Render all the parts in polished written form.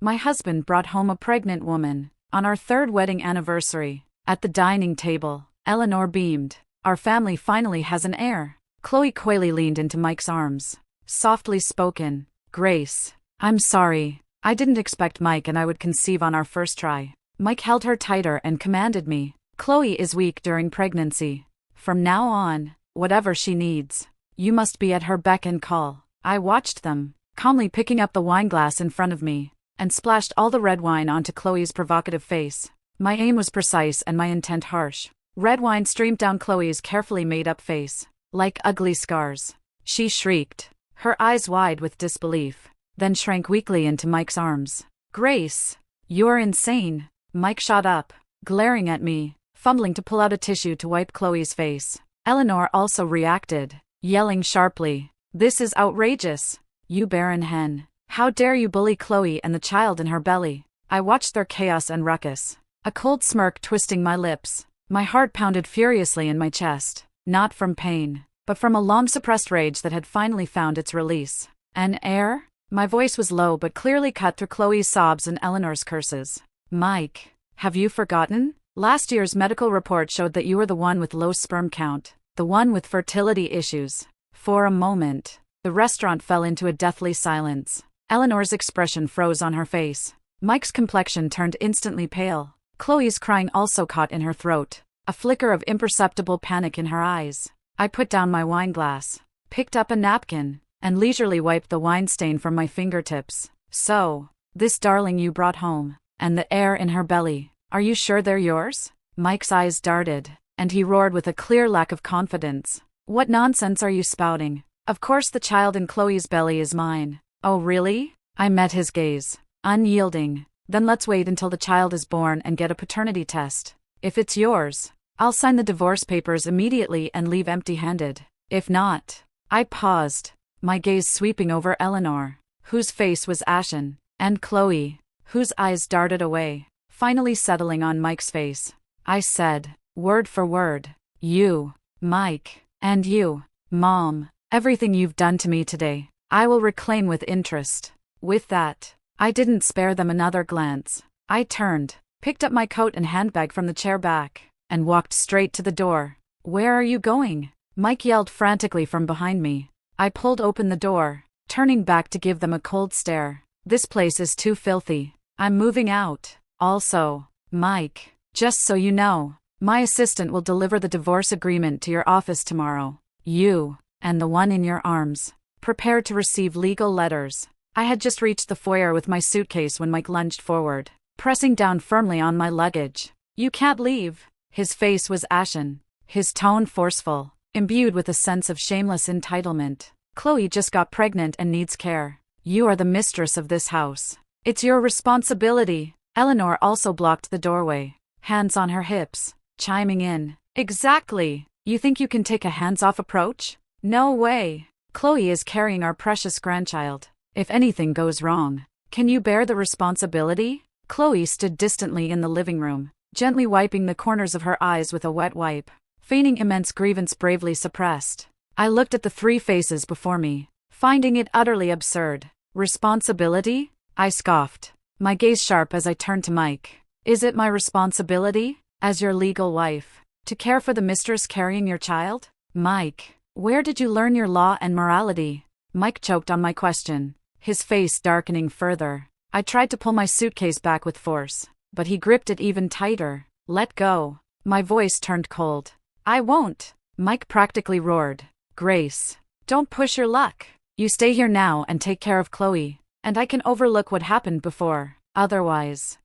My husband brought home a pregnant woman. On our third wedding anniversary, at the dining table, Eleanor beamed. Our family finally has an heir. Chloe coyly leaned into Mike's arms. Softly spoken. Grace. I'm sorry. I didn't expect Mike and I would conceive on our first try. Mike held her tighter and commanded me. Chloe is weak during pregnancy. From now on, whatever she needs, you must be at her beck and call. I watched them, calmly picking up the wineglass in front of me, and splashed all the red wine onto Chloe's provocative face. My aim was precise and my intent harsh. Red wine streamed down Chloe's carefully made-up face, like ugly scars. She shrieked, her eyes wide with disbelief, then shrank weakly into Mike's arms. Grace, you're insane. Mike shot up, glaring at me, fumbling to pull out a tissue to wipe Chloe's face. Eleanor also reacted, yelling sharply, "This is outrageous. You barren hen. How dare you bully Chloe and the child in her belly?" I watched their chaos and ruckus, a cold smirk twisting my lips. My heart pounded furiously in my chest, not from pain, but from a long-suppressed rage that had finally found its release. An heir? My voice was low but clearly cut through Chloe's sobs and Eleanor's curses. Mike, have you forgotten? Last year's medical report showed that you were the one with low sperm count, the one with fertility issues. For a moment, the restaurant fell into a deathly silence. Eleanor's expression froze on her face. Mike's complexion turned instantly pale. Chloe's crying also caught in her throat, a flicker of imperceptible panic in her eyes. I put down my wineglass, picked up a napkin, and leisurely wiped the wine stain from my fingertips. So, this darling you brought home, and the heir in her belly, are you sure they're yours? Mike's eyes darted, and he roared with a clear lack of confidence. What nonsense are you spouting? Of course the child in Chloe's belly is mine. Oh really? I met his gaze, unyielding. Then let's wait until the child is born and get a paternity test. If it's yours, I'll sign the divorce papers immediately and leave empty-handed. If not, I paused, my gaze sweeping over Eleanor, whose face was ashen, and Chloe, whose eyes darted away, finally settling on Mike's face. I said, word for word, you, Mike, and you, Mom, everything you've done to me today, I will reclaim with interest. With that, I didn't spare them another glance. I turned, picked up my coat and handbag from the chair back, and walked straight to the door. Where are you going? Mike yelled frantically from behind me. I pulled open the door, turning back to give them a cold stare. This place is too filthy. I'm moving out. Also, Mike, just so you know, my assistant will deliver the divorce agreement to your office tomorrow. You, and the one in your arms, prepare to receive legal letters. I had just reached the foyer with my suitcase when Mike lunged forward, pressing down firmly on my luggage. You can't leave. His face was ashen, his tone forceful, imbued with a sense of shameless entitlement. Chloe just got pregnant and needs care. You are the mistress of this house. It's your responsibility. Eleanor also blocked the doorway, hands on her hips, chiming in. Exactly. You think you can take a hands-off approach? No way. Chloe is carrying our precious grandchild. If anything goes wrong, can you bear the responsibility? Chloe stood distantly in the living room, gently wiping the corners of her eyes with a wet wipe, feigning immense grievance bravely suppressed. I looked at the three faces before me, finding it utterly absurd. Responsibility? I scoffed, my gaze sharp as I turned to Mike. Is it my responsibility, as your legal wife, to care for the mistress carrying your child? Mike, where did you learn your law and morality? Mike choked on my question, his face darkening further. I tried to pull my suitcase back with force, but he gripped it even tighter. Let go. My voice turned cold. I won't. Mike practically roared. Grace, don't push your luck. You stay here now and take care of Chloe, and I can overlook what happened before. Otherwise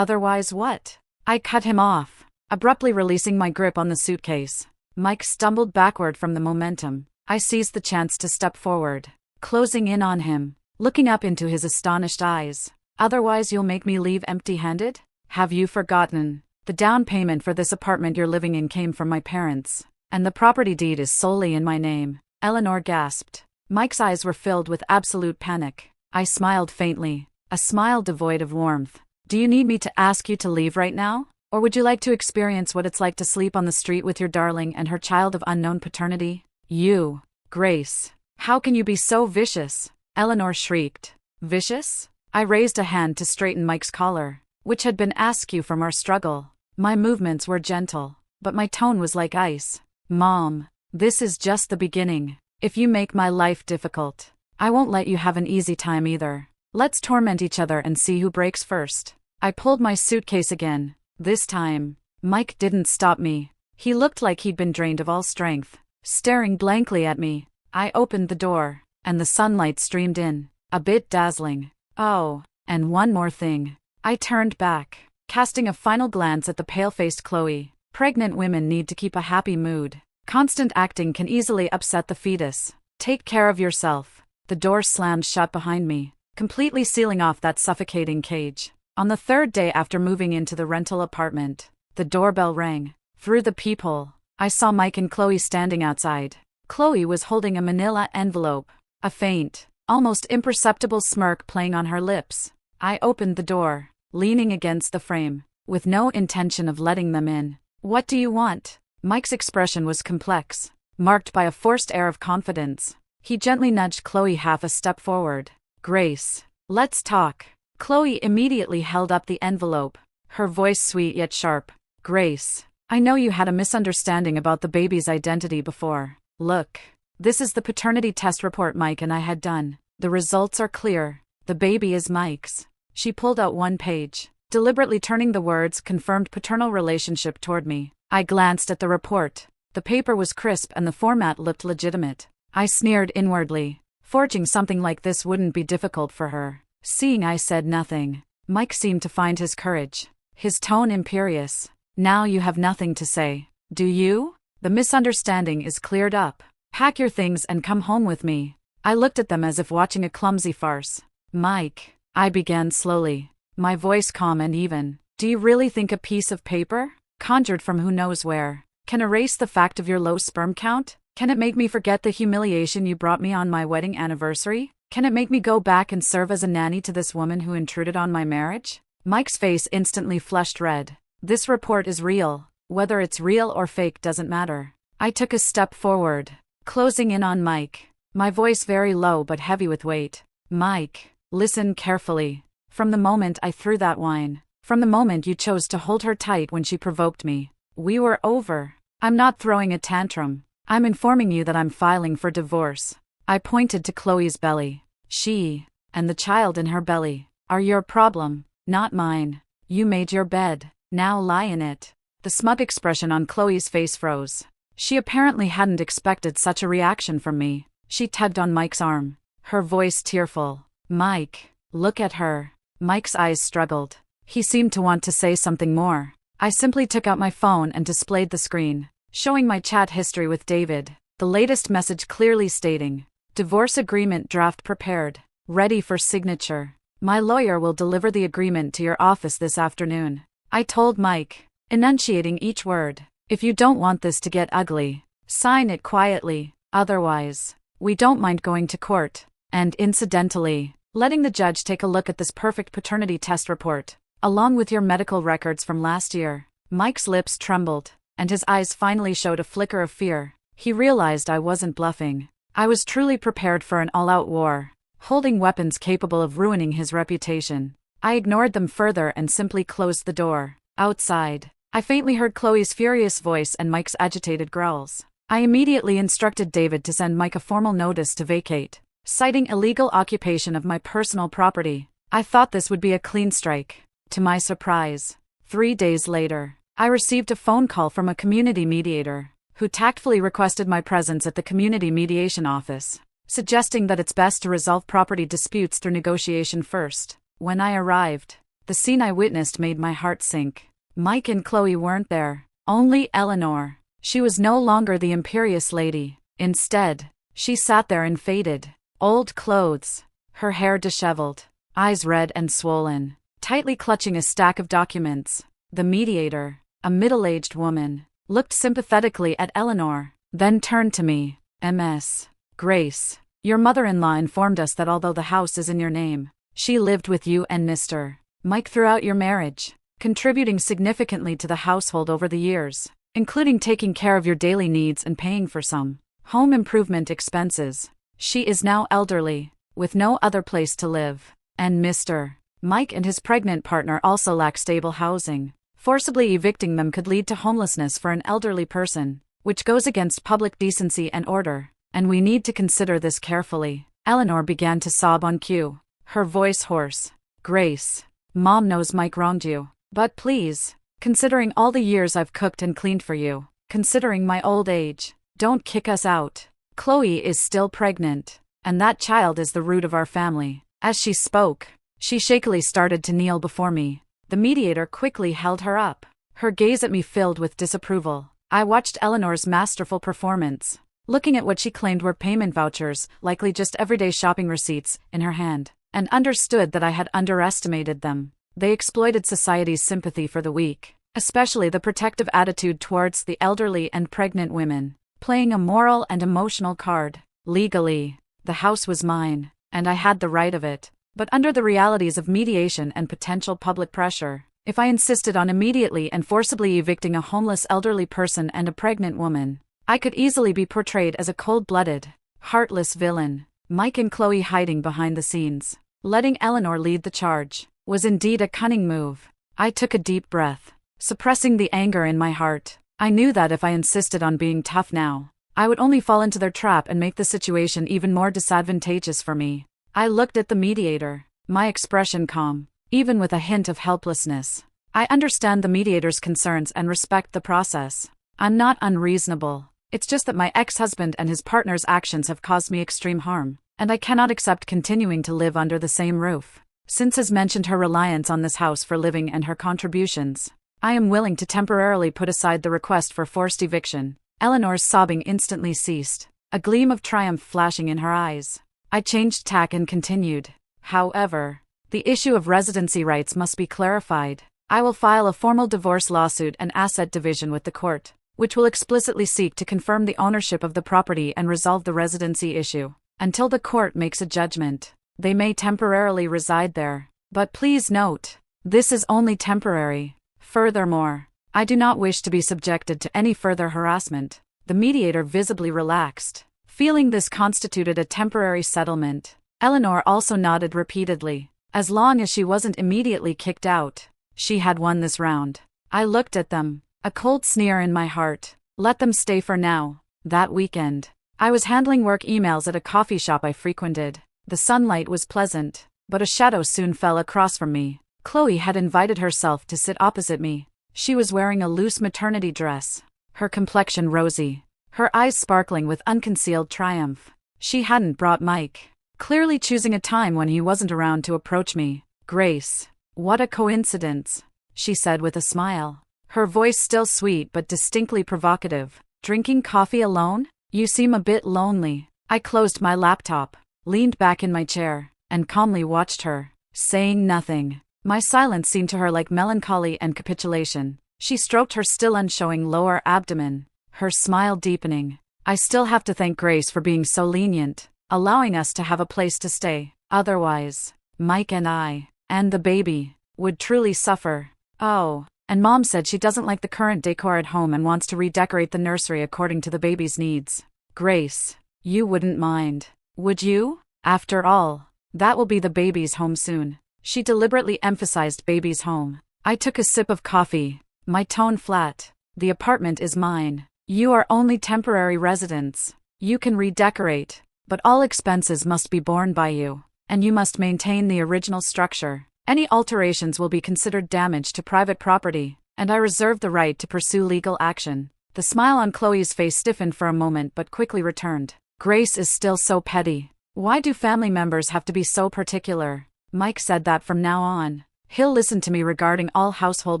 what? I cut him off, abruptly releasing my grip on the suitcase. Mike stumbled backward from the momentum. I seized the chance to step forward, closing in on him, looking up into his astonished eyes. Otherwise you'll make me leave empty-handed? Have you forgotten? The down payment for this apartment you're living in came from my parents, and the property deed is solely in my name. Eleanor gasped. Mike's eyes were filled with absolute panic. I smiled faintly, a smile devoid of warmth. Do you need me to ask you to leave right now? Or would you like to experience what it's like to sleep on the street with your darling and her child of unknown paternity? You, Grace, how can you be so vicious? Eleanor shrieked. Vicious? I raised a hand to straighten Mike's collar, which had been askew from our struggle. My movements were gentle, but my tone was like ice. Mom, this is just the beginning. If you make my life difficult, I won't let you have an easy time either. Let's torment each other and see who breaks first. I pulled my suitcase again. This time, Mike didn't stop me. He looked like he'd been drained of all strength, staring blankly at me. I opened the door, and the sunlight streamed in, a bit dazzling. Oh, and one more thing. I turned back, casting a final glance at the pale-faced Chloe. Pregnant women need to keep a happy mood. Constant acting can easily upset the fetus. Take care of yourself. The door slammed shut behind me, completely sealing off that suffocating cage. On the third day after moving into the rental apartment, the doorbell rang. Through the peephole, I saw Mike and Chloe standing outside. Chloe was holding a manila envelope, a faint, almost imperceptible smirk playing on her lips. I opened the door, leaning against the frame, with no intention of letting them in. What do you want? Mike's expression was complex, marked by a forced air of confidence. He gently nudged Chloe half a step forward. Grace, let's talk. Chloe immediately held up the envelope, her voice sweet yet sharp. Grace, I know you had a misunderstanding about the baby's identity before. Look, this is the paternity test report Mike and I had done. The results are clear. The baby is Mike's. She pulled out one page, deliberately turning the words confirmed paternal relationship toward me. I glanced at the report. The paper was crisp and the format looked legitimate. I sneered inwardly. Forging something like this wouldn't be difficult for her. Seeing I said nothing, Mike seemed to find his courage, his tone imperious. Now you have nothing to say, do you? The misunderstanding is cleared up. Pack your things and come home with me. I looked at them as if watching a clumsy farce. Mike, I began slowly, my voice calm and even. Do you really think a piece of paper, conjured from who knows where, can erase the fact of your low sperm count? Can it make me forget the humiliation you brought me on my wedding anniversary? Can it make me go back and serve as a nanny to this woman who intruded on my marriage? Mike's face instantly flushed red. This report is real. Whether it's real or fake doesn't matter. I took a step forward, closing in on Mike, my voice very low but heavy with weight. Mike, listen carefully. From the moment I threw that wine, from the moment you chose to hold her tight when she provoked me, we were over. I'm not throwing a tantrum. I'm informing you that I'm filing for divorce. I pointed to Chloe's belly. She, and the child in her belly, are your problem, not mine. You made your bed. Now lie in it. The smug expression on Chloe's face froze. She apparently hadn't expected such a reaction from me. She tugged on Mike's arm, her voice tearful. Mike, look at her. Mike's eyes struggled. He seemed to want to say something more. I simply took out my phone and displayed the screen, showing my chat history with David, the latest message clearly stating, divorce agreement draft prepared, ready for signature. My lawyer will deliver the agreement to your office this afternoon. I told Mike, enunciating each word, if you don't want this to get ugly, sign it quietly, otherwise, we don't mind going to court, and incidentally, letting the judge take a look at this perfect paternity test report, along with your medical records from last year. Mike's lips trembled, and his eyes finally showed a flicker of fear. He realized I wasn't bluffing. I was truly prepared for an all-out war, holding weapons capable of ruining his reputation. I ignored them further and simply closed the door. Outside, I faintly heard Chloe's furious voice and Mike's agitated growls. I immediately instructed David to send Mike a formal notice to vacate, citing illegal occupation of my personal property. I thought this would be a clean strike. To my surprise, 3 days later, I received a phone call from a community mediator, who tactfully requested my presence at the community mediation office, suggesting that it's best to resolve property disputes through negotiation first. When I arrived, the scene I witnessed made my heart sink. Mike and Chloe weren't there, only Eleanor. She was no longer the imperious lady. Instead, she sat there in faded, old clothes, her hair disheveled, eyes red and swollen, tightly clutching a stack of documents. The mediator, a middle-aged woman, looked sympathetically at Eleanor, then turned to me. Ms. Grace, your mother-in-law informed us that although the house is in your name, she lived with you and Mr. Mike throughout your marriage, contributing significantly to the household over the years, including taking care of your daily needs and paying for some home improvement expenses. She is now elderly, with no other place to live. And Mr. Mike and his pregnant partner also lack stable housing. Forcibly evicting them could lead to homelessness for an elderly person, which goes against public decency and order, and we need to consider this carefully. Eleanor began to sob on cue, her voice hoarse. Grace, Mom knows Mike wronged you, but please, considering all the years I've cooked and cleaned for you, considering my old age, don't kick us out. Chloe is still pregnant, and that child is the root of our family. As she spoke, she shakily started to kneel before me. The mediator quickly held her up, her gaze at me filled with disapproval. I watched Eleanor's masterful performance, looking at what she claimed were payment vouchers, likely just everyday shopping receipts, in her hand, and understood that I had underestimated them. They exploited society's sympathy for the weak, especially the protective attitude towards the elderly and pregnant women, playing a moral and emotional card. Legally, the house was mine, and I had the right of it. But under the realities of mediation and potential public pressure, if I insisted on immediately and forcibly evicting a homeless elderly person and a pregnant woman, I could easily be portrayed as a cold-blooded, heartless villain. Mike and Chloe hiding behind the scenes, letting Eleanor lead the charge, was indeed a cunning move. I took a deep breath, suppressing the anger in my heart. I knew that if I insisted on being tough now, I would only fall into their trap and make the situation even more disadvantageous for me. I looked at the mediator, my expression calm, even with a hint of helplessness. I understand the mediator's concerns and respect the process. I'm not unreasonable. It's just that my ex-husband and his partner's actions have caused me extreme harm, and I cannot accept continuing to live under the same roof. Since has mentioned her reliance on this house for living and her contributions, I am willing to temporarily put aside the request for forced eviction. Eleanor's sobbing instantly ceased, a gleam of triumph flashing in her eyes. I changed tack and continued. However, the issue of residency rights must be clarified. I will file a formal divorce lawsuit and asset division with the court, which will explicitly seek to confirm the ownership of the property and resolve the residency issue. Until the court makes a judgment, they may temporarily reside there. But please note, this is only temporary. Furthermore, I do not wish to be subjected to any further harassment. The mediator visibly relaxed, feeling this constituted a temporary settlement. Eleanor also nodded repeatedly. As long as she wasn't immediately kicked out, she had won this round. I looked at them, a cold sneer in my heart. Let them stay for now. That weekend, I was handling work emails at a coffee shop I frequented. The sunlight was pleasant, but a shadow soon fell across from me. Chloe had invited herself to sit opposite me. She was wearing a loose maternity dress, her complexion rosy, her eyes sparkling with unconcealed triumph. She hadn't brought Mike, clearly choosing a time when he wasn't around to approach me. Grace, what a coincidence, she said with a smile, her voice still sweet but distinctly provocative. Drinking coffee alone? You seem a bit lonely. I closed my laptop, leaned back in my chair, and calmly watched her, saying nothing. My silence seemed to her like melancholy and capitulation. She stroked her still unshowing lower abdomen, her smile deepening. I still have to thank Grace for being so lenient, allowing us to have a place to stay. Otherwise, Mike and I, and the baby, would truly suffer. Oh, and Mom said she doesn't like the current decor at home and wants to redecorate the nursery according to the baby's needs. Grace, you wouldn't mind, would you? After all, that will be the baby's home soon. She deliberately emphasized baby's home. I took a sip of coffee, my tone flat. The apartment is mine. You are only temporary residents. You can redecorate, but all expenses must be borne by you, and you must maintain the original structure. Any alterations will be considered damage to private property, and I reserve the right to pursue legal action. The smile on Chloe's face stiffened for a moment but quickly returned. Grace is still so petty. Why do family members have to be so particular? Mike said that from now on, he'll listen to me regarding all household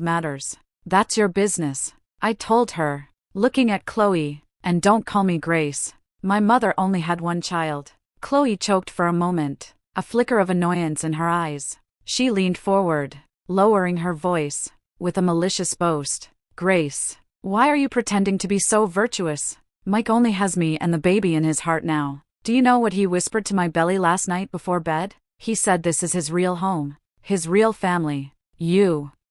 matters. That's your business, I told her, looking at Chloe. And don't call me Grace. My mother only had one child. Chloe choked for a moment, a flicker of annoyance in her eyes. She leaned forward, lowering her voice, with a malicious boast. Grace, why are you pretending to be so virtuous? Mike only has me and the baby in his heart now. Do you know what he whispered to my belly last night before bed? He said this is his real home, his real family.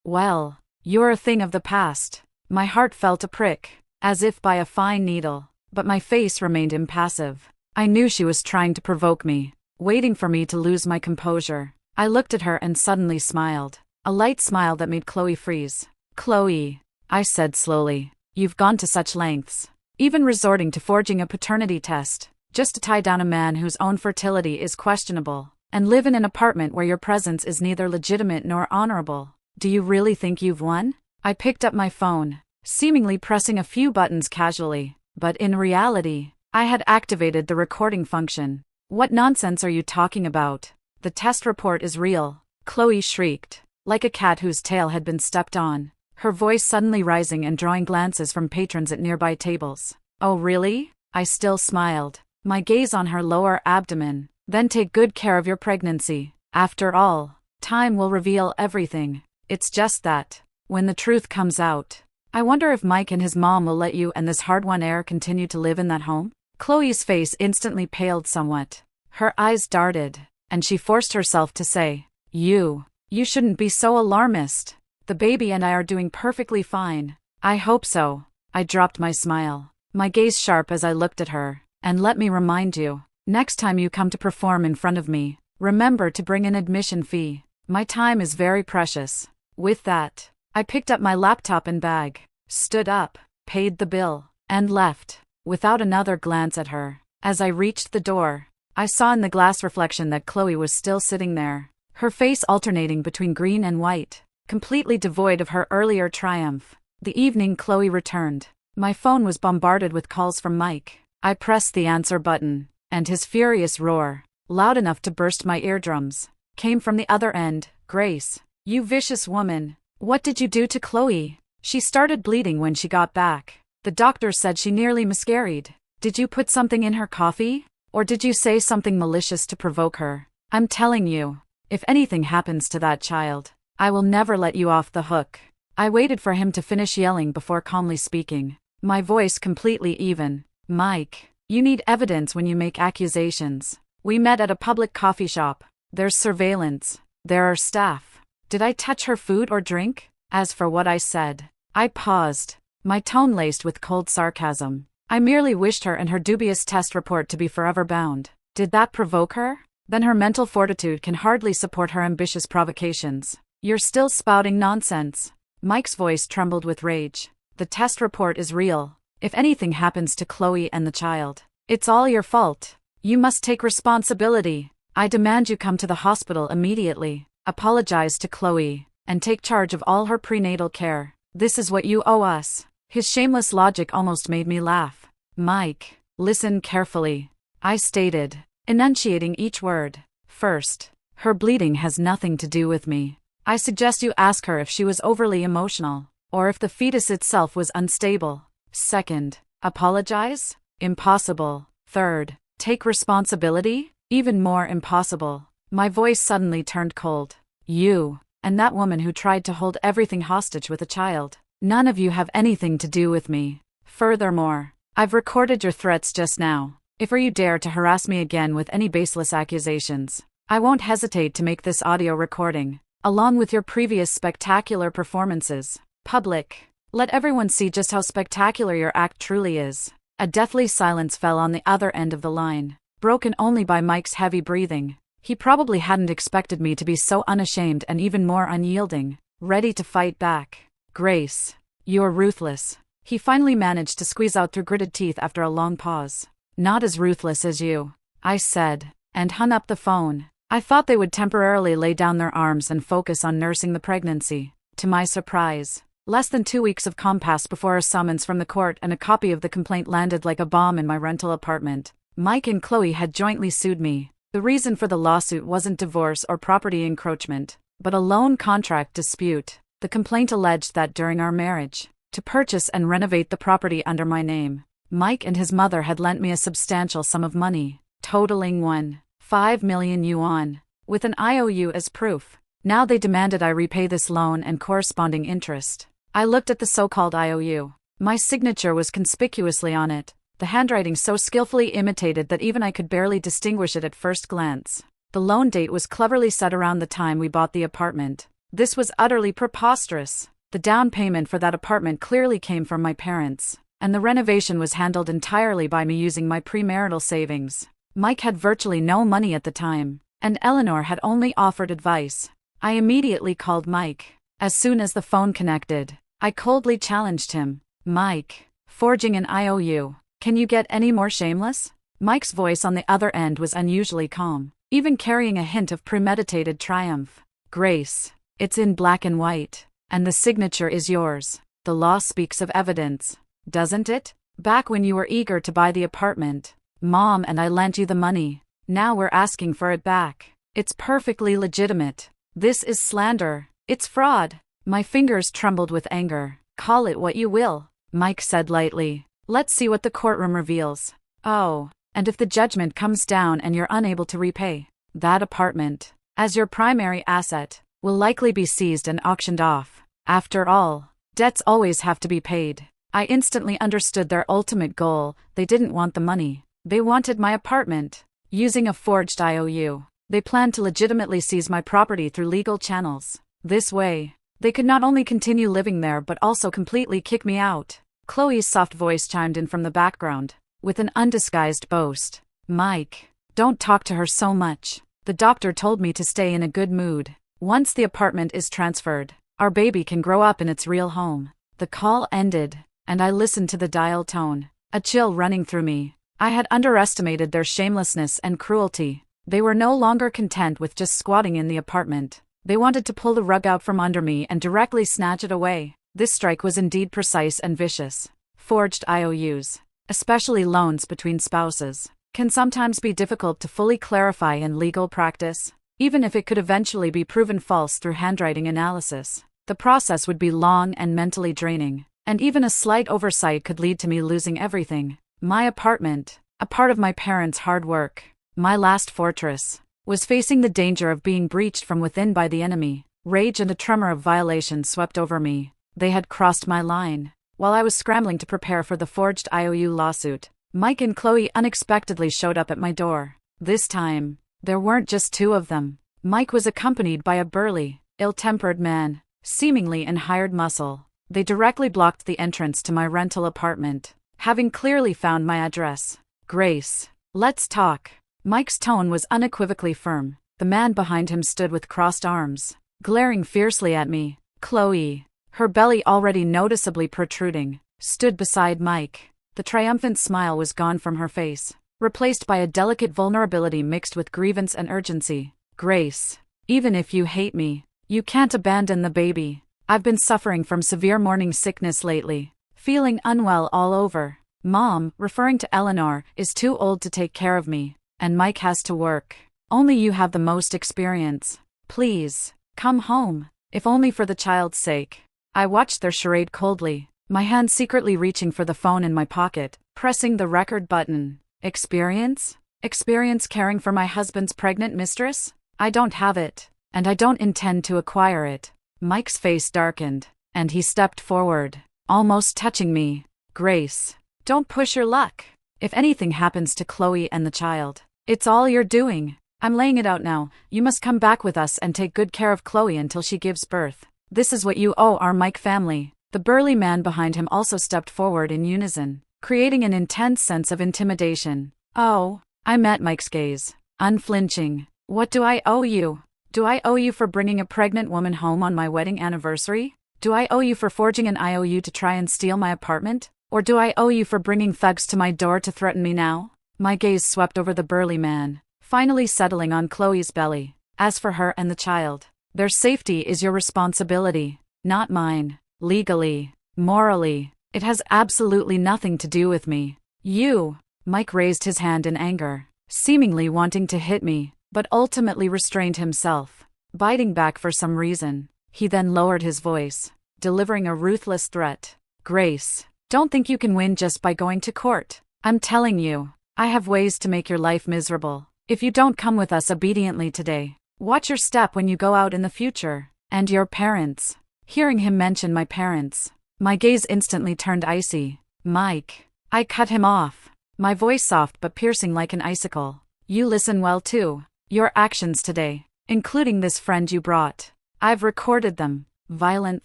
Well, you're a thing of the past. My heart felt a prick, as if by a fine needle, but my face remained impassive. I knew she was trying to provoke me, waiting for me to lose my composure. I looked at her and suddenly smiled. A light smile that made Chloe freeze. Chloe, I said slowly, you've gone to such lengths, even resorting to forging a paternity test, just to tie down a man whose own fertility is questionable, and live in an apartment where your presence is neither legitimate nor honorable. Do you really think you've won? I picked up my phone, seemingly pressing a few buttons casually, but in reality, I had activated the recording function. What nonsense are you talking about? The test report is real, Chloe shrieked, like a cat whose tail had been stepped on, her voice suddenly rising and drawing glances from patrons at nearby tables. Oh really? I still smiled, my gaze on her lower abdomen. Then take good care of your pregnancy. After all, time will reveal everything. It's just that, when the truth comes out, I wonder if Mike and his mom will let you and this hard-won heir continue to live in that home? Chloe's face instantly paled somewhat. Her eyes darted, and she forced herself to say, You shouldn't be so alarmist. The baby and I are doing perfectly fine. I hope so. I dropped my smile, my gaze sharp as I looked at her. And let me remind you, next time you come to perform in front of me, remember to bring an admission fee. My time is very precious. With that, I picked up my laptop and bag, stood up, paid the bill, and left, without another glance at her. As I reached the door, I saw in the glass reflection that Chloe was still sitting there, her face alternating between green and white, completely devoid of her earlier triumph. The evening Chloe returned, my phone was bombarded with calls from Mike. I pressed the answer button, and his furious roar, loud enough to burst my eardrums, came from the other end. Grace, you vicious woman, what did you do to Chloe? She started bleeding when she got back. The doctor said she nearly miscarried. Did you put something in her coffee? Or did you say something malicious to provoke her? I'm telling you, if anything happens to that child, I will never let you off the hook. I waited for him to finish yelling before calmly speaking, my voice completely even. Mike, you need evidence when you make accusations. We met at a public coffee shop. There's surveillance. There are staff. Did I touch her food or drink? As for what I said, I paused, my tone laced with cold sarcasm. I merely wished her and her dubious test report to be forever bound. Did that provoke her? Then her mental fortitude can hardly support her ambitious provocations. You're still spouting nonsense. Mike's voice trembled with rage. The test report is real. If anything happens to Chloe and the child, it's all your fault. You must take responsibility. I demand you come to the hospital immediately, apologize to Chloe, and take charge of all her prenatal care. This is what you owe us. His shameless logic almost made me laugh. Mike, listen carefully, I stated, enunciating each word. First, her bleeding has nothing to do with me. I suggest you ask her if she was overly emotional, or if the fetus itself was unstable. Second, apologize? Impossible. Third, take responsibility? Even more impossible. My voice suddenly turned cold. You, and that woman who tried to hold everything hostage with a child, none of you have anything to do with me. Furthermore, I've recorded your threats just now. If you dare to harass me again with any baseless accusations, I won't hesitate to make this audio recording, along with your previous spectacular performances, public. Let everyone see just how spectacular your act truly is. A deathly silence fell on the other end of the line, broken only by Mike's heavy breathing. He probably hadn't expected me to be so unashamed and even more unyielding, ready to fight back. Grace, you're ruthless. He finally managed to squeeze out through gritted teeth after a long pause. Not as ruthless as you, I said, and hung up the phone. I thought they would temporarily lay down their arms and focus on nursing the pregnancy. To my surprise, less than 2 weeks have passed before a summons from the court and a copy of the complaint landed like a bomb in my rental apartment. Mike and Chloe had jointly sued me. The reason for the lawsuit wasn't divorce or property encroachment, but a loan contract dispute. The complaint alleged that during our marriage, to purchase and renovate the property under my name, Mike and his mother had lent me a substantial sum of money, totaling 1.5 million yuan, with an IOU as proof. Now they demanded I repay this loan and corresponding interest. I looked at the so-called IOU. My signature was conspicuously on it, the handwriting so skillfully imitated that even I could barely distinguish it at first glance. The loan date was cleverly set around the time we bought the apartment. This was utterly preposterous. The down payment for that apartment clearly came from my parents, and the renovation was handled entirely by me using my premarital savings. Mike had virtually no money at the time. and Eleanor had only offered advice. I immediately called Mike. As soon as the phone connected, I coldly challenged him. Mike, forging an IOU. Can you get any more shameless? Mike's voice on the other end was unusually calm, even carrying a hint of premeditated triumph. Grace, it's in black and white, and the signature is yours. The law speaks of evidence, doesn't it? Back when you were eager to buy the apartment, Mom and I lent you the money. Now we're asking for it back. It's perfectly legitimate. This is slander. It's fraud. My fingers trembled with anger. Call it what you will, Mike said lightly. Let's see what the courtroom reveals. Oh, and if the judgment comes down and you're unable to repay, that apartment, as your primary asset, will likely be seized and auctioned off. After all, debts always have to be paid. I instantly understood their ultimate goal. They didn't want the money. They wanted my apartment. Using a forged IOU, they planned to legitimately seize my property through legal channels. This way, they could not only continue living there but also completely kick me out. Chloe's soft voice chimed in from the background, with an undisguised boast. Mike, don't talk to her so much. The doctor told me to stay in a good mood. Once the apartment is transferred, our baby can grow up in its real home. The call ended, and I listened to the dial tone, a chill running through me. I had underestimated their shamelessness and cruelty. They were no longer content with just squatting in the apartment. They wanted to pull the rug out from under me and directly snatch it away. This strike was indeed precise and vicious. Forged IOUs, especially loans between spouses, can sometimes be difficult to fully clarify in legal practice. Even if it could eventually be proven false through handwriting analysis, the process would be long and mentally draining, and even a slight oversight could lead to me losing everything. My apartment, a part of my parents' hard work, my last fortress, was facing the danger of being breached from within by the enemy. Rage and a tremor of violation swept over me. They had crossed my line. While I was scrambling to prepare for the forged IOU lawsuit, Mike and Chloe unexpectedly showed up at my door. This time, there weren't just two of them. Mike was accompanied by a burly, ill-tempered man, seemingly in hired muscle. They directly blocked the entrance to my rental apartment, having clearly found my address. Grace, let's talk. Mike's tone was unequivocally firm. The man behind him stood with crossed arms, glaring fiercely at me. Chloe, her belly already noticeably protruding, stood beside Mike. The triumphant smile was gone from her face, replaced by a delicate vulnerability mixed with grievance and urgency. Grace, even if you hate me, you can't abandon the baby. I've been suffering from severe morning sickness lately, feeling unwell all over. Mom, referring to Eleanor, is too old to take care of me, and Mike has to work. Only you have the most experience. Please, come home, if only for the child's sake. I watched their charade coldly, my hand secretly reaching for the phone in my pocket, pressing the record button. Experience? Experience caring for my husband's pregnant mistress? I don't have it, and I don't intend to acquire it. Mike's face darkened, and he stepped forward, almost touching me. Grace, don't push your luck. If anything happens to Chloe and the child, it's all you're doing. I'm laying it out now. You must come back with us and take good care of Chloe until she gives birth. This is what you owe our Mike family. The burly man behind him also stepped forward in unison, creating an intense sense of intimidation. Oh, I met Mike's gaze, unflinching. What do I owe you? Do I owe you for bringing a pregnant woman home on my wedding anniversary? Do I owe you for forging an IOU to try and steal my apartment? Or do I owe you for bringing thugs to my door to threaten me now? My gaze swept over the burly man, finally settling on Chloe's belly. As for her and the child, their safety is your responsibility, not mine. Legally, morally, it has absolutely nothing to do with me. You, Mike raised his hand in anger, seemingly wanting to hit me, but ultimately restrained himself, biting back for some reason. He then lowered his voice, delivering a ruthless threat. Grace, don't think you can win just by going to court. I'm telling you, I have ways to make your life miserable. If you don't come with us obediently today, watch your step when you go out in the future. And your parents. Hearing him mention my parents, my gaze instantly turned icy. Mike, I cut him off, my voice soft but piercing like an icicle. You listen well too. Your actions today, including this friend you brought, I've recorded them. Violent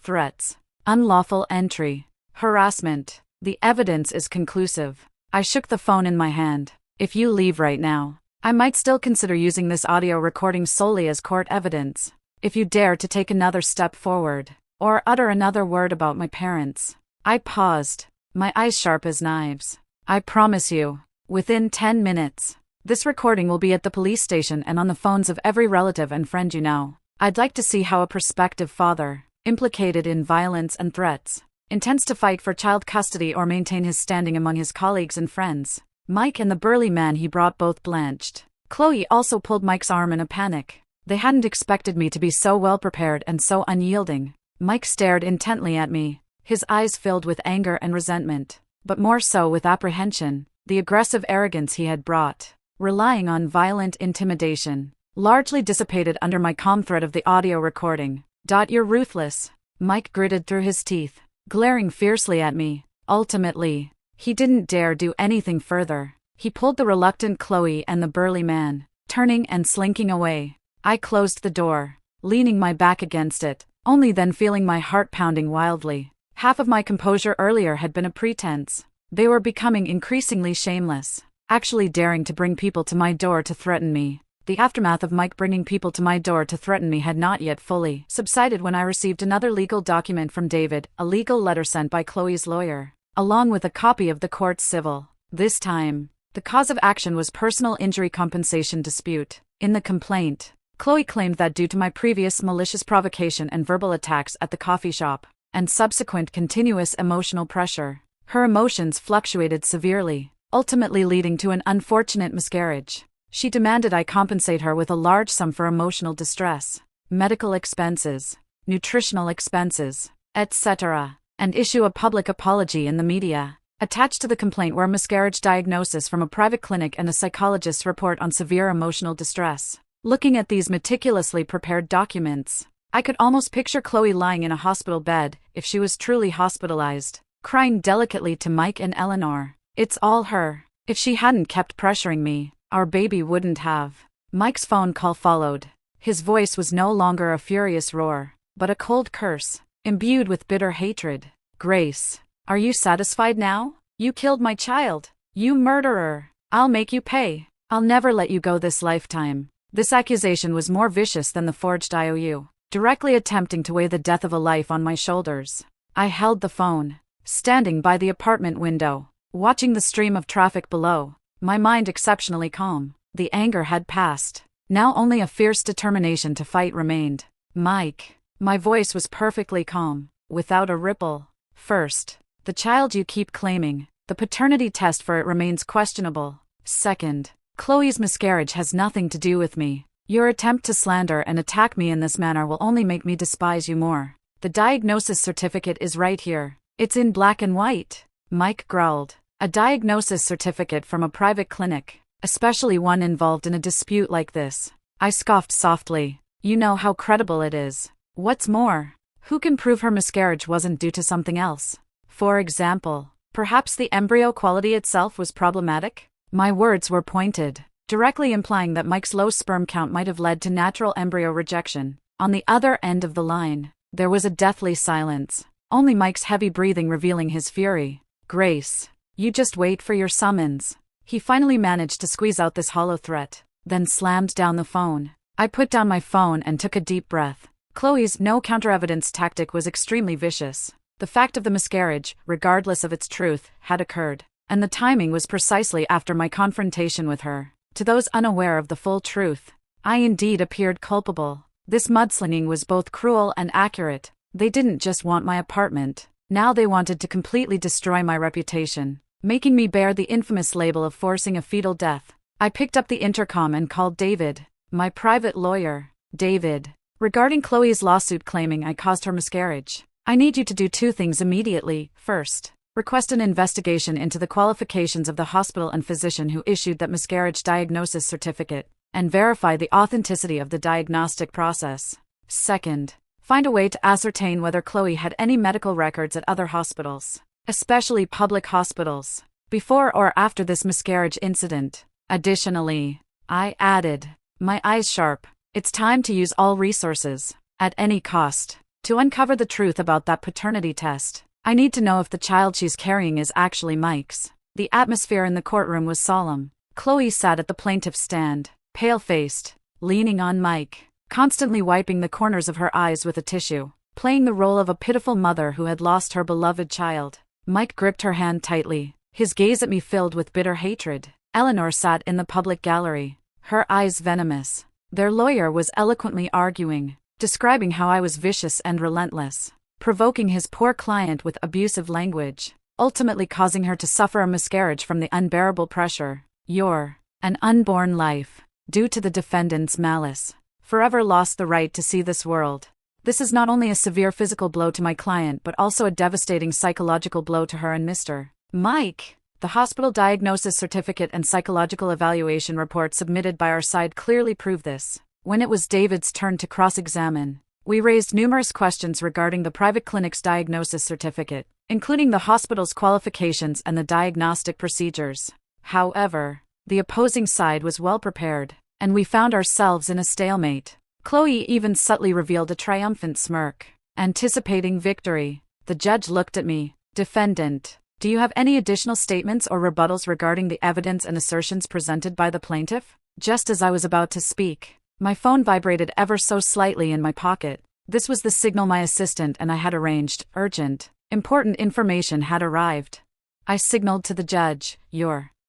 threats, unlawful entry, harassment. The evidence is conclusive. I shook the phone in my hand. If you leave right now, I might still consider using this audio recording solely as court evidence. If you dare to take another step forward, or utter another word about my parents. I paused, my eyes sharp as knives. I promise you, within 10 minutes, this recording will be at the police station and on the phones of every relative and friend you know. I'd like to see how a prospective father, implicated in violence and threats, intends to fight for child custody or maintain his standing among his colleagues and friends. Mike and the burly man he brought both blanched. Chloe also pulled Mike's arm in a panic. They hadn't expected me to be so well prepared and so unyielding. Mike stared intently at me, his eyes filled with anger and resentment, but more so with apprehension. The aggressive arrogance he had brought, relying on violent intimidation, largely dissipated under my calm threat of the audio recording. You're ruthless, Mike gritted through his teeth, glaring fiercely at me. Ultimately, he didn't dare do anything further. He pulled the reluctant Chloe and the burly man, turning and slinking away. I closed the door, leaning my back against it, only then feeling my heart pounding wildly. Half of my composure earlier had been a pretense. They were becoming increasingly shameless, actually daring to bring people to my door to threaten me. The aftermath of Mike bringing people to my door to threaten me had not yet fully subsided when I received another legal document from David, a legal letter sent by Chloe's lawyer, along with a copy of the court's civil. This time, the cause of action was personal injury compensation dispute. In the complaint, Chloe claimed that due to my previous malicious provocation and verbal attacks at the coffee shop, and subsequent continuous emotional pressure, her emotions fluctuated severely, ultimately leading to an unfortunate miscarriage. She demanded I compensate her with a large sum for emotional distress, medical expenses, nutritional expenses, etc., and issue a public apology in the media. Attached to the complaint were a miscarriage diagnosis from a private clinic and a psychologist's report on severe emotional distress. Looking at these meticulously prepared documents, I could almost picture Chloe lying in a hospital bed, if she was truly hospitalized, crying delicately to Mike and Eleanor. It's all her. If she hadn't kept pressuring me, our baby wouldn't have. Mike's phone call followed. His voice was no longer a furious roar, but a cold curse, imbued with bitter hatred. Grace, are you satisfied now? You killed my child. You murderer. I'll make you pay. I'll never let you go this lifetime. This accusation was more vicious than the forged IOU, directly attempting to weigh the death of a life on my shoulders. I held the phone, standing by the apartment window, watching the stream of traffic below, my mind exceptionally calm. The anger had passed. Now only a fierce determination to fight remained. Mike. My voice was perfectly calm, without a ripple. First, the child you keep claiming, the paternity test for it remains questionable. Second, Chloe's miscarriage has nothing to do with me. Your attempt to slander and attack me in this manner will only make me despise you more. The diagnosis certificate is right here. It's in black and white. Mike growled. A diagnosis certificate from a private clinic, especially one involved in a dispute like this. I scoffed softly. You know how credible it is. What's more, who can prove her miscarriage wasn't due to something else? For example, perhaps the embryo quality itself was problematic? My words were pointed, directly implying that Mike's low sperm count might have led to natural embryo rejection. On the other end of the line, there was a deathly silence, only Mike's heavy breathing revealing his fury. Grace, you just wait for your summons. He finally managed to squeeze out this hollow threat, then slammed down the phone. I put down my phone and took a deep breath. Chloe's no counter-evidence tactic was extremely vicious. The fact of the miscarriage, regardless of its truth, had occurred, and the timing was precisely after my confrontation with her. To those unaware of the full truth, I indeed appeared culpable. This mudslinging was both cruel and accurate. They didn't just want my apartment. Now they wanted to completely destroy my reputation, making me bear the infamous label of forcing a fetal death. I picked up the intercom and called David, my private lawyer. David, regarding Chloe's lawsuit claiming I caused her miscarriage, I need you to do two things immediately. First, request an investigation into the qualifications of the hospital and physician who issued that miscarriage diagnosis certificate, and verify the authenticity of the diagnostic process. Second, find a way to ascertain whether Chloe had any medical records at other hospitals, especially public hospitals, before or after this miscarriage incident. Additionally, I added, my eyes sharp, it's time to use all resources, at any cost, to uncover the truth about that paternity test. I need to know if the child she's carrying is actually Mike's. The atmosphere in the courtroom was solemn. Chloe sat at the plaintiff's stand, pale-faced, leaning on Mike, constantly wiping the corners of her eyes with a tissue, playing the role of a pitiful mother who had lost her beloved child. Mike gripped her hand tightly, his gaze at me filled with bitter hatred. Eleanor sat in the public gallery, her eyes venomous. Their lawyer was eloquently arguing, describing how I was vicious and relentless, provoking his poor client with abusive language, ultimately causing her to suffer a miscarriage from the unbearable pressure. You're an unborn life, due to the defendant's malice, forever lost the right to see this world. This is not only a severe physical blow to my client but also a devastating psychological blow to her and Mr. Mike. The hospital diagnosis certificate and psychological evaluation report submitted by our side clearly prove this. When it was David's turn to cross-examine, we raised numerous questions regarding the private clinic's diagnosis certificate, including the hospital's qualifications and the diagnostic procedures. However, the opposing side was well prepared, and we found ourselves in a stalemate. Chloe even subtly revealed a triumphant smirk, anticipating victory. The judge looked at me. Defendant, do you have any additional statements or rebuttals regarding the evidence and assertions presented by the plaintiff? Just as I was about to speak, my phone vibrated ever so slightly in my pocket. This was the signal my assistant and I had arranged. Urgent, important information had arrived. I signaled to the judge,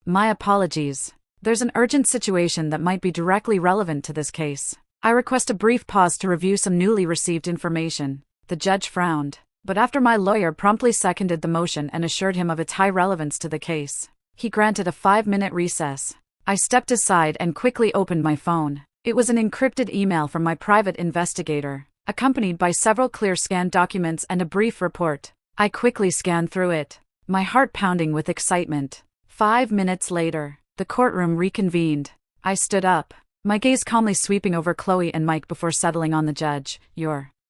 My apologies. There's an urgent situation that might be directly relevant to this case. I request a brief pause to review some newly received information. The judge frowned, but after my lawyer promptly seconded the motion and assured him of its high relevance to the case, he granted a 5-minute recess. I stepped aside and quickly opened my phone. It was an encrypted email from my private investigator, accompanied by several clear scanned documents and a brief report. I quickly scanned through it, my heart pounding with excitement. 5 minutes later, the courtroom reconvened. I stood up, my gaze calmly sweeping over Chloe and Mike before settling on the judge.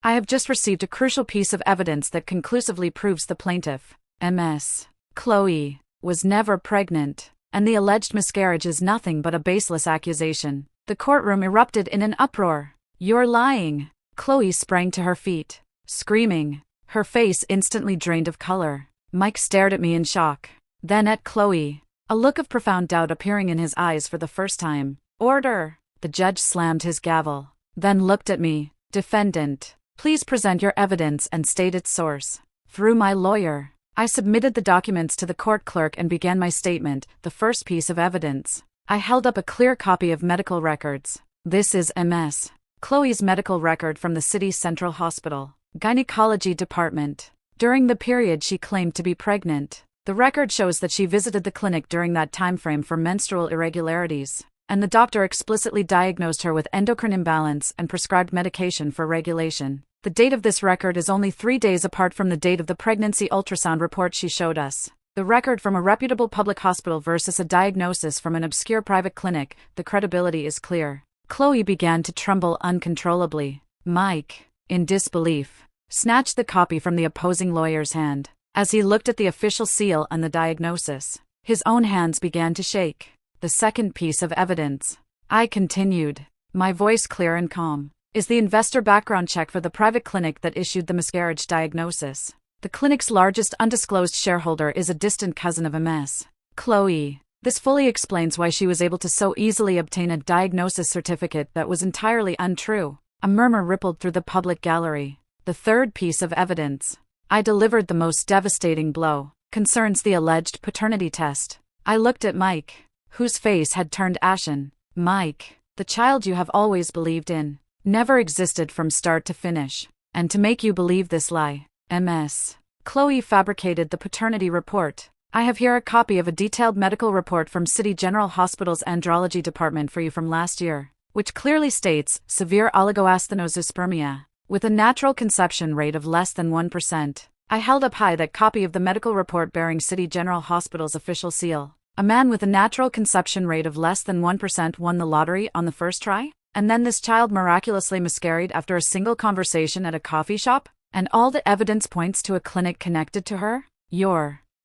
I have just received a crucial piece of evidence that conclusively proves the plaintiff, Ms. Chloe, was never pregnant, and the alleged miscarriage is nothing but a baseless accusation. The courtroom erupted in an uproar. You're lying. Chloe sprang to her feet, screaming, her face instantly drained of color. Mike stared at me in shock, then at Chloe, a look of profound doubt appearing in his eyes for the first time. Order! The judge slammed his gavel, then looked at me. Defendant, please present your evidence and state its source. Through my lawyer, I submitted the documents to the court clerk and began my statement. The first piece of evidence. I held up a clear copy of medical records. This is Ms. Chloe's medical record from the city's central hospital, gynecology department. During the period she claimed to be pregnant, the record shows that she visited the clinic during that timeframe for menstrual irregularities, and the doctor explicitly diagnosed her with endocrine imbalance and prescribed medication for regulation. The date of this record is only 3 days apart from the date of the pregnancy ultrasound report she showed us. The record from a reputable public hospital versus a diagnosis from an obscure private clinic, the credibility is clear. Chloe began to tremble uncontrollably. Mike, in disbelief, snatched the copy from the opposing lawyer's hand. As he looked at the official seal and the diagnosis, his own hands began to shake. The second piece of evidence. I continued, my voice clear and calm, is the investor background check for the private clinic that issued the miscarriage diagnosis. The clinic's largest undisclosed shareholder is a distant cousin of Ms. Chloe. This fully explains why she was able to so easily obtain a diagnosis certificate that was entirely untrue. A murmur rippled through the public gallery. The third piece of evidence. I delivered the most devastating blow. Concerns the alleged paternity test. I looked at Mike, whose face had turned ashen. Mike, the child you have always believed in, never existed from start to finish. And to make you believe this lie, Ms. Chloe fabricated the paternity report. I have here a copy of a detailed medical report from City General Hospital's andrology department for you from last year, which clearly states severe oligoasthenospermia, with a natural conception rate of less than 1%. I held up high that copy of the medical report bearing City General Hospital's official seal. A man with a natural conception rate of less than 1% won the lottery on the first try? And then this child miraculously miscarried after a single conversation at a coffee shop? And all the evidence points to a clinic connected to her?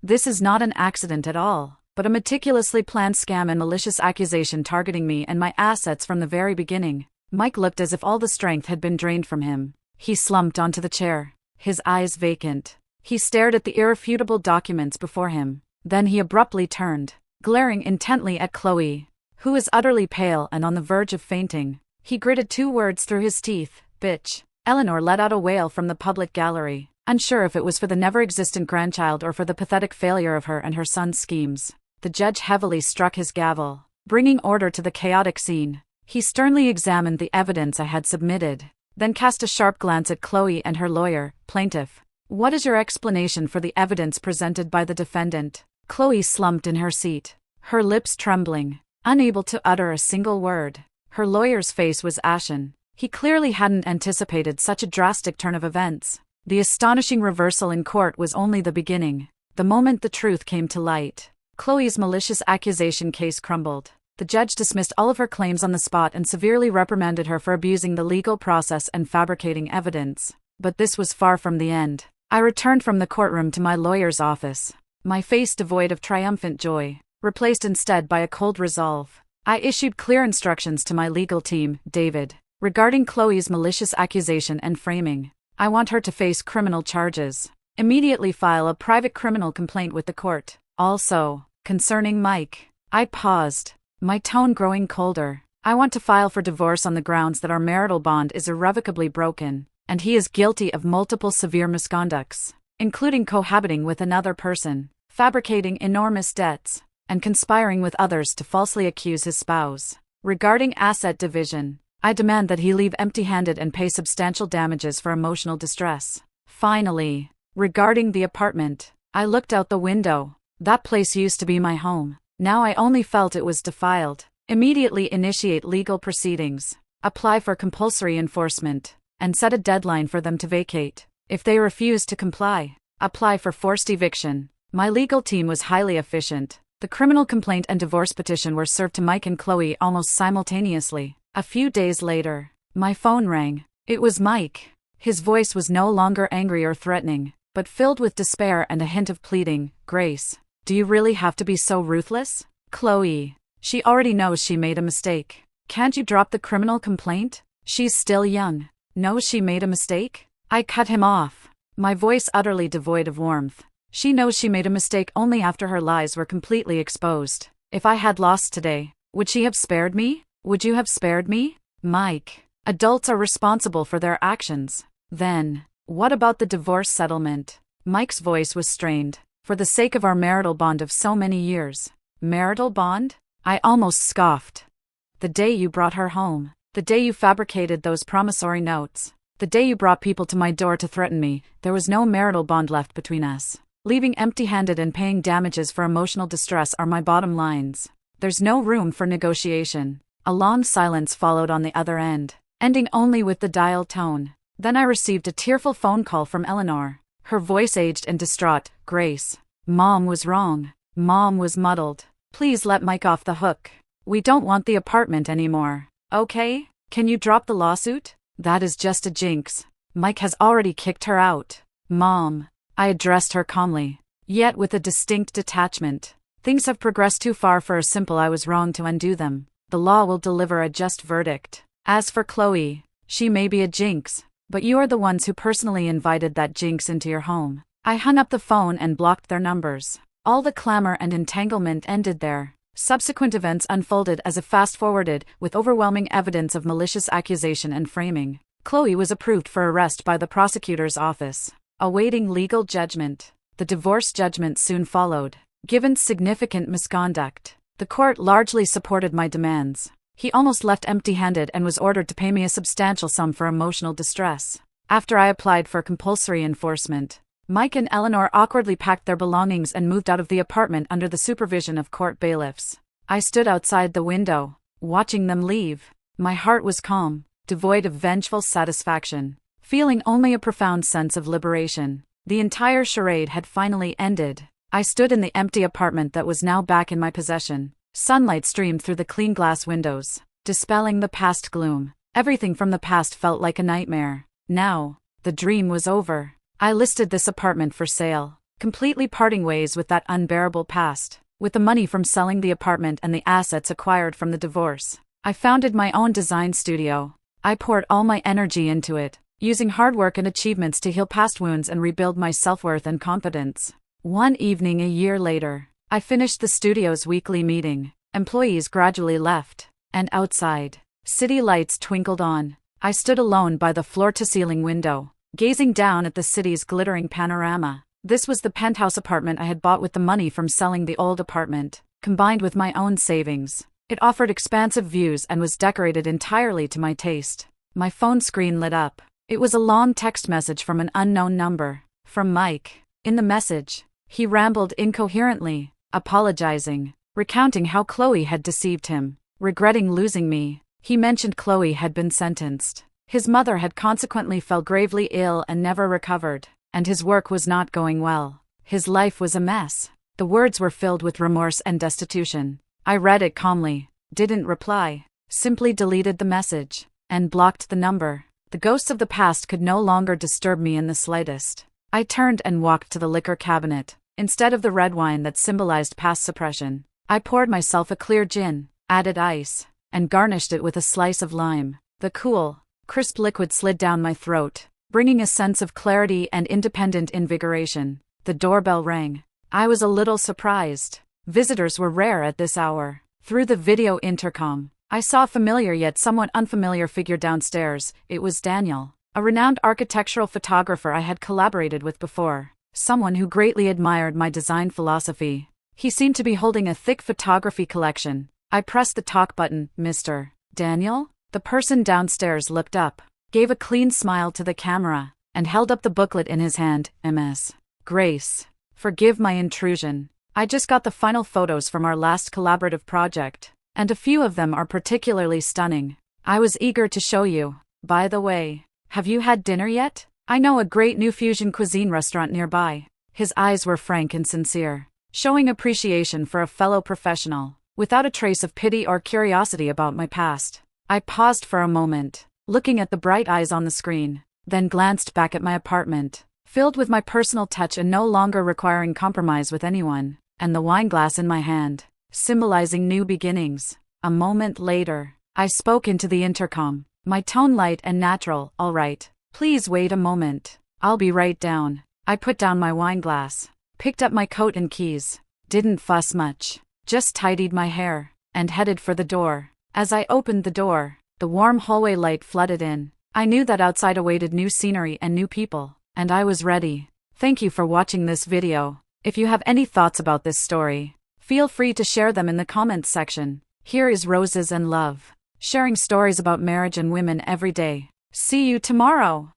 This is not an accident at all, but a meticulously planned scam and malicious accusation targeting me and my assets from the very beginning. Mike looked as if all the strength had been drained from him. He slumped onto the chair, his eyes vacant. He stared at the irrefutable documents before him. Then he abruptly turned. glaring intently at Chloe, who was utterly pale and on the verge of fainting. He gritted 2 words through his teeth, "Bitch." Eleanor let out a wail from the public gallery, unsure if it was for the never-existent grandchild or for the pathetic failure of her and her son's schemes. The judge heavily struck his gavel, bringing order to the chaotic scene. He sternly examined the evidence I had submitted, then cast a sharp glance at Chloe and her lawyer, plaintiff. "What is your explanation for the evidence presented by the defendant?" Chloe slumped in her seat, her lips trembling, unable to utter a single word. Her lawyer's face was ashen. He clearly hadn't anticipated such a drastic turn of events. The astonishing reversal in court was only the beginning. The moment the truth came to light, Chloe's malicious accusation case crumbled. The judge dismissed all of her claims on the spot and severely reprimanded her for abusing the legal process and fabricating evidence. But this was far from the end. I returned from the courtroom to my lawyer's office, my face devoid of triumphant joy, replaced instead by a cold resolve. I issued clear instructions to my legal team, David, regarding Chloe's malicious accusation and framing. I want her to face criminal charges. Immediately file a private criminal complaint with the court. Also, concerning Mike. I paused, my tone growing colder. I want to file for divorce on the grounds that our marital bond is irrevocably broken, and he is guilty of multiple severe misconducts, including cohabiting with another person, fabricating enormous debts, and conspiring with others to falsely accuse his spouse. Regarding asset division, I demand that he leave empty-handed and pay substantial damages for emotional distress. Finally, regarding the apartment, I looked out the window. That place used to be my home. Now I only felt it was defiled. Immediately initiate legal proceedings, apply for compulsory enforcement, and set a deadline for them to vacate. If they refuse to comply, apply for forced eviction. My legal team was highly efficient. The criminal complaint and divorce petition were served to Mike and Chloe almost simultaneously. A few days later, my phone rang. It was Mike. His voice was no longer angry or threatening, but filled with despair and a hint of pleading. "Grace, do you really have to be so ruthless?" "Chloe, she already knows she made a mistake. Can't you drop the criminal complaint? She's still young." "Knows she made a mistake?" I cut him off, my voice utterly devoid of warmth. "She knows she made a mistake only after her lies were completely exposed. If I had lost today, would she have spared me? Would you have spared me?" "Mike, adults are responsible for their actions." "Then, what about the divorce settlement?" Mike's voice was strained. "For the sake of our marital bond of so many years." "Marital bond?" I almost scoffed. "The day you brought her home, the day you fabricated those promissory notes, the day you brought people to my door to threaten me, there was no marital bond left between us. Leaving empty-handed and paying damages for emotional distress are my bottom lines. There's no room for negotiation." A long silence followed on the other end, ending only with the dial tone. Then I received a tearful phone call from Eleanor, her voice aged and distraught. "Grace, Mom was wrong." Mom was muddled. "Please let Mike off the hook. We don't want the apartment anymore. Okay? Can you drop the lawsuit? That is just a jinx. Mike has already kicked her out." "Mom," I addressed her calmly, yet with a distinct detachment. "Things have progressed too far for a simple I was wrong to undo them. The law will deliver a just verdict. As for Chloe, she may be a jinx, but you are the ones who personally invited that jinx into your home." I hung up the phone and blocked their numbers. All the clamor and entanglement ended there. Subsequent events unfolded as if fast-forwarded, with overwhelming evidence of malicious accusation and framing. Chloe was approved for arrest by the prosecutor's office, awaiting legal judgment. The divorce judgment soon followed. Given significant misconduct, the court largely supported my demands. He almost left empty-handed and was ordered to pay me a substantial sum for emotional distress. After I applied for compulsory enforcement, Mike and Eleanor awkwardly packed their belongings and moved out of the apartment under the supervision of court bailiffs. I stood outside the window, watching them leave. My heart was calm, devoid of vengeful satisfaction, feeling only a profound sense of liberation. The entire charade had finally ended. I stood in the empty apartment that was now back in my possession. Sunlight streamed through the clean glass windows, dispelling the past gloom. Everything from the past felt like a nightmare. Now, the dream was over. I listed this apartment for sale, completely parting ways with that unbearable past. With the money from selling the apartment and the assets acquired from the divorce, I founded my own design studio. I poured all my energy into it, using hard work and achievements to heal past wounds and rebuild my self-worth and confidence. One evening a year later, I finished the studio's weekly meeting. Employees gradually left, and outside, city lights twinkled on. I stood alone by the floor-to-ceiling window, gazing down at the city's glittering panorama. This was the penthouse apartment I had bought with the money from selling the old apartment, combined with my own savings. It offered expansive views and was decorated entirely to my taste. My phone screen lit up. It was a long text message from an unknown number. From Mike. In the message, he rambled incoherently, apologizing, recounting how Chloe had deceived him, regretting losing me. He mentioned Chloe had been sentenced. His mother had consequently fell gravely ill and never recovered, and his work was not going well. His life was a mess. The words were filled with remorse and destitution. I read it calmly, didn't reply, simply deleted the message, and blocked the number. The ghosts of the past could no longer disturb me in the slightest. I turned and walked to the liquor cabinet. Instead of the red wine that symbolized past suppression, I poured myself a clear gin, added ice, and garnished it with a slice of lime. The cool, crisp liquid slid down my throat, bringing a sense of clarity and independent invigoration. The doorbell rang. I was a little surprised. Visitors were rare at this hour. Through the video intercom, I saw a familiar yet somewhat unfamiliar figure downstairs. It was Daniel, a renowned architectural photographer I had collaborated with before, someone who greatly admired my design philosophy. He seemed to be holding a thick photography collection. I pressed the talk button. Mr. Daniel? The person downstairs looked up, gave a clean smile to the camera, and held up the booklet in his hand. Ms. Grace, forgive my intrusion. I just got the final photos from our last collaborative project, and a few of them are particularly stunning. I was eager to show you. By the way, have you had dinner yet? I know a great new fusion cuisine restaurant nearby. His eyes were frank and sincere, showing appreciation for a fellow professional, without a trace of pity or curiosity about my past. I paused for a moment, looking at the bright eyes on the screen, then glanced back at my apartment, filled with my personal touch and no longer requiring compromise with anyone, and the wineglass in my hand, symbolizing new beginnings. A moment later, I spoke into the intercom, my tone light and natural. All right, please wait a moment. I'll be right down. I put down my wineglass, picked up my coat and keys, didn't fuss much, just tidied my hair, and headed for the door. As I opened the door, the warm hallway light flooded in. I knew that outside awaited new scenery and new people, and I was ready. Thank you for watching this video. If you have any thoughts about this story, feel free to share them in the comments section. Here is Roses and Love, sharing stories about marriage and women every day. See you tomorrow.